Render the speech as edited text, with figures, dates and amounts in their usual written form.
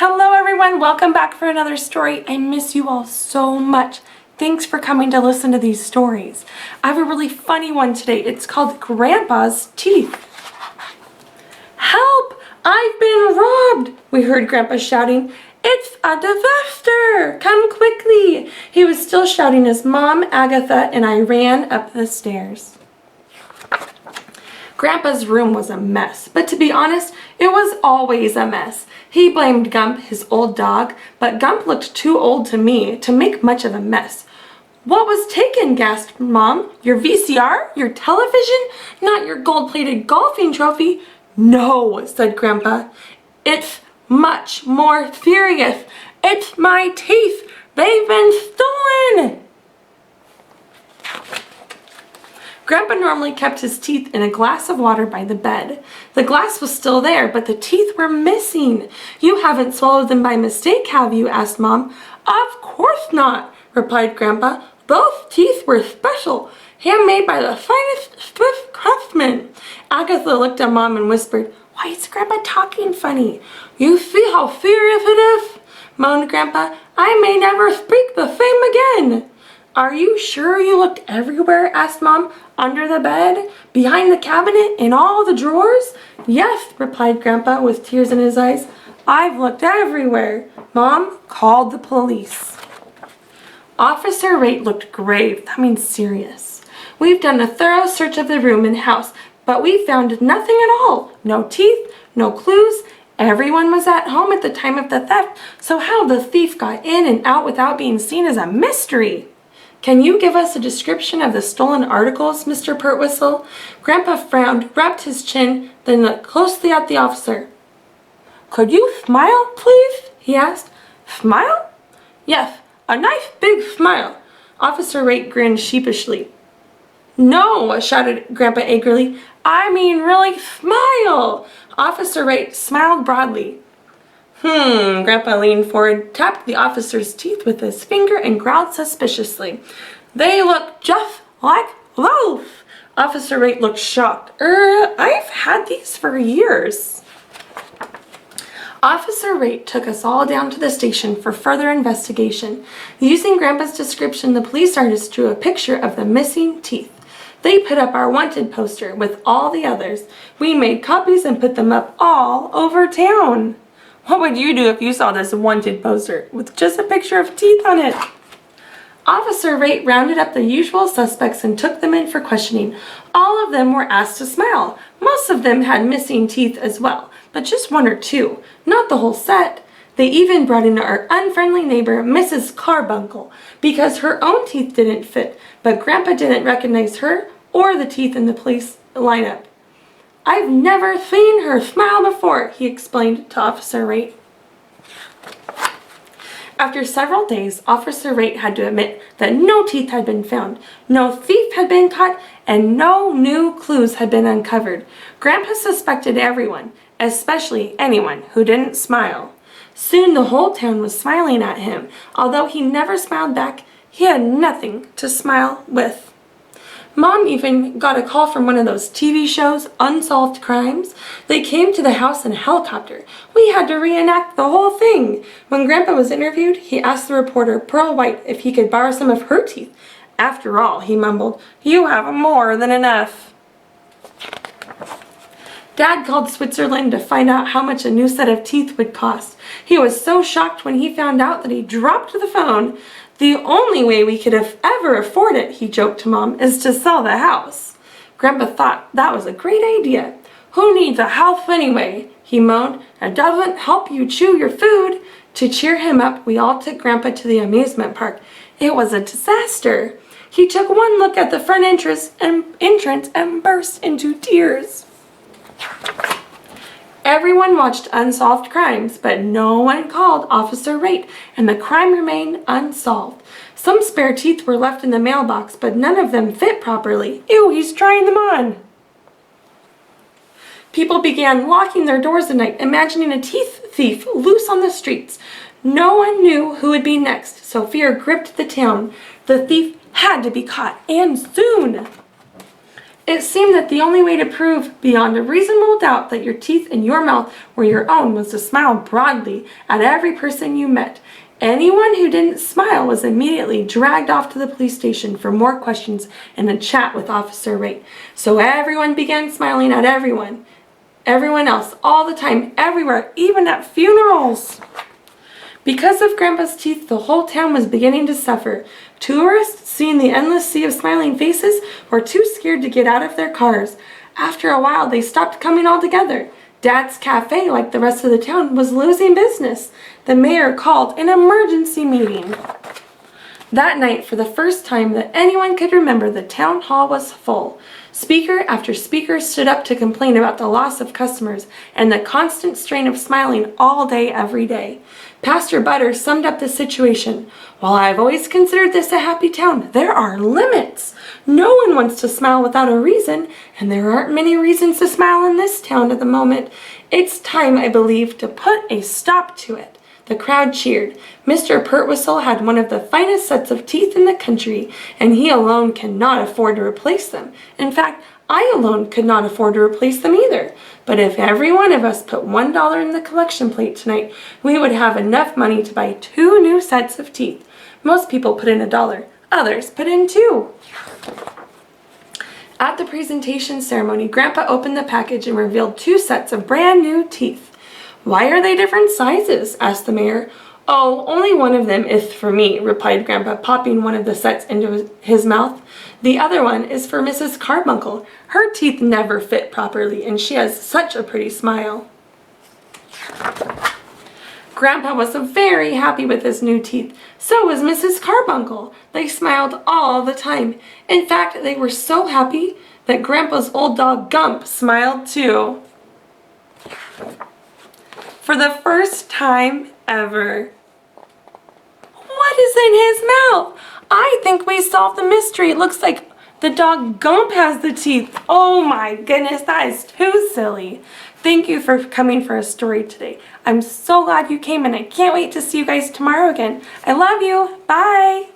Hello everyone, welcome back for another story. I miss you all so much. Thanks for coming to listen to these stories. I have a really funny one today. It's called Grandpa's Teeth. Help! I've been robbed! We heard Grandpa shouting. It's a disaster! Come quickly! He was still shouting as Mom, Agatha, and I ran up the stairs. Grandpa's room was a mess, but to be honest, it was always a mess. He blamed Gump, his old dog, but Gump looked too old to me to make much of a mess. What was taken? Gasped Mom. Your VCR? Your television? Not your gold-plated golfing trophy? No, said Grandpa. It's much more serious. It's my teeth. They've been stolen. Grandpa normally kept his teeth in a glass of water by the bed. The glass was still there, but the teeth were missing. You haven't swallowed them by mistake, have you? Asked Mom. Of course not, replied Grandpa. Those teeth were special, handmade by the finest Swiss craftsmen. Agatha looked at Mom and whispered, Why is Grandpa talking funny? You see how serious it is? Moaned Grandpa. I may never speak the same again. Are you sure you looked everywhere? Asked Mom. Under the bed? Behind the cabinet? In all the drawers? Yes, replied Grandpa with tears in his eyes. I've looked everywhere. Mom called the police. Officer Rate looked grave. That means serious. We've done a thorough search of the room and house, but we found nothing at all. No teeth, no clues. Everyone was at home at the time of the theft, so how the thief got in and out without being seen is a mystery. Can you give us a description of the stolen articles, Mr. Pertwhistle? Grandpa frowned, rubbed his chin, then looked closely at the officer. Could you smile, please? He asked. Smile? Yes, a nice big smile. Officer Rate grinned sheepishly. No, shouted Grandpa angrily. I mean really smile. Officer Rate smiled broadly. Grandpa leaned forward, tapped the officer's teeth with his finger, and growled suspiciously. They look just like those. Officer Rate looked shocked. I've had these for years. Officer Rate took us all down to the station for further investigation. Using Grandpa's description, the police artist drew a picture of the missing teeth. They put up our wanted poster with all the others. We made copies and put them up all over town. What would you do if you saw this wanted poster with just a picture of teeth on it? Officer Rate rounded up the usual suspects and took them in for questioning. All of them were asked to smile. Most of them had missing teeth as well, but just one or two, not the whole set. They even brought in our unfriendly neighbor, Mrs. Carbuncle, because her own teeth didn't fit, but Grandpa didn't recognize her or the teeth in the police lineup. I've never seen her smile before, he explained to Officer Rate. After several days, Officer Rate had to admit that no teeth had been found, no thief had been caught, and no new clues had been uncovered. Grandpa suspected everyone, especially anyone who didn't smile. Soon the whole town was smiling at him. Although he never smiled back, he had nothing to smile with. Mom even got a call from one of those TV shows, Unsolved Crimes. They came to the house in a helicopter. We had to reenact the whole thing. When Grandpa was interviewed, he asked the reporter, Pearl White, if he could borrow some of her teeth. After all, he mumbled, you have more than enough. Dad called Switzerland to find out how much a new set of teeth would cost. He was so shocked when he found out that he dropped the phone. The only way we could have ever afford it, he joked to Mom, is to sell the house. Grandpa thought that was a great idea. Who needs a house anyway? He moaned. It doesn't help you chew your food. To cheer him up, we all took Grandpa to the amusement park. It was a disaster. He took one look at the front entrance and burst into tears. Everyone watched Unsolved Crimes, but no one called Officer Rate, and the crime remained unsolved. Some spare teeth were left in the mailbox, but none of them fit properly. Ew, he's trying them on. People began locking their doors at night, imagining a teeth thief loose on the streets. No one knew who would be next, so fear gripped the town. The thief had to be caught, and soon. It seemed that the only way to prove beyond a reasonable doubt that your teeth and your mouth were your own was to smile broadly at every person you met. Anyone who didn't smile was immediately dragged off to the police station for more questions and a chat with Officer Ray. So everyone began smiling at everyone else, all the time, everywhere, even at funerals. Because of Grandpa's teeth, the whole town was beginning to suffer. Tourists, seeing the endless sea of smiling faces, were too scared to get out of their cars. After a while, they stopped coming altogether. Dad's Cafe, like the rest of the town, was losing business. The mayor called an emergency meeting. That night, for the first time that anyone could remember, the town hall was full. Speaker after speaker stood up to complain about the loss of customers and the constant strain of smiling all day, every day. Pastor Butter summed up the situation. While I've always considered this a happy town, there are limits. No one wants to smile without a reason, and there aren't many reasons to smile in this town at the moment. It's time, I believe, to put a stop to it. The crowd cheered. Mr. Pertwhistle had one of the finest sets of teeth in the country, and he alone cannot afford to replace them. In fact, I alone could not afford to replace them either. But if every one of us put $1 in the collection plate tonight, we would have enough money to buy 2 new sets of teeth. Most people put in $1. Others put in 2. At the presentation ceremony, Grandpa opened the package and revealed 2 sets of brand new teeth. "Why are they different sizes?" asked the mayor. "Oh, only one of them is for me," replied Grandpa, popping one of the sets into his mouth. "The other one is for Mrs. Carbuncle. Her teeth never fit properly, and she has such a pretty smile." Grandpa was very happy with his new teeth. So was Mrs. Carbuncle. They smiled all the time. In fact, they were so happy that Grandpa's old dog Gump smiled too. For the first time ever. What is in his mouth? I think we solved the mystery. It looks like the dog Gump has the teeth. Oh my goodness, that is too silly. Thank you for coming for a story today. I'm so glad you came, and I can't wait to see you guys tomorrow again. I love you. Bye.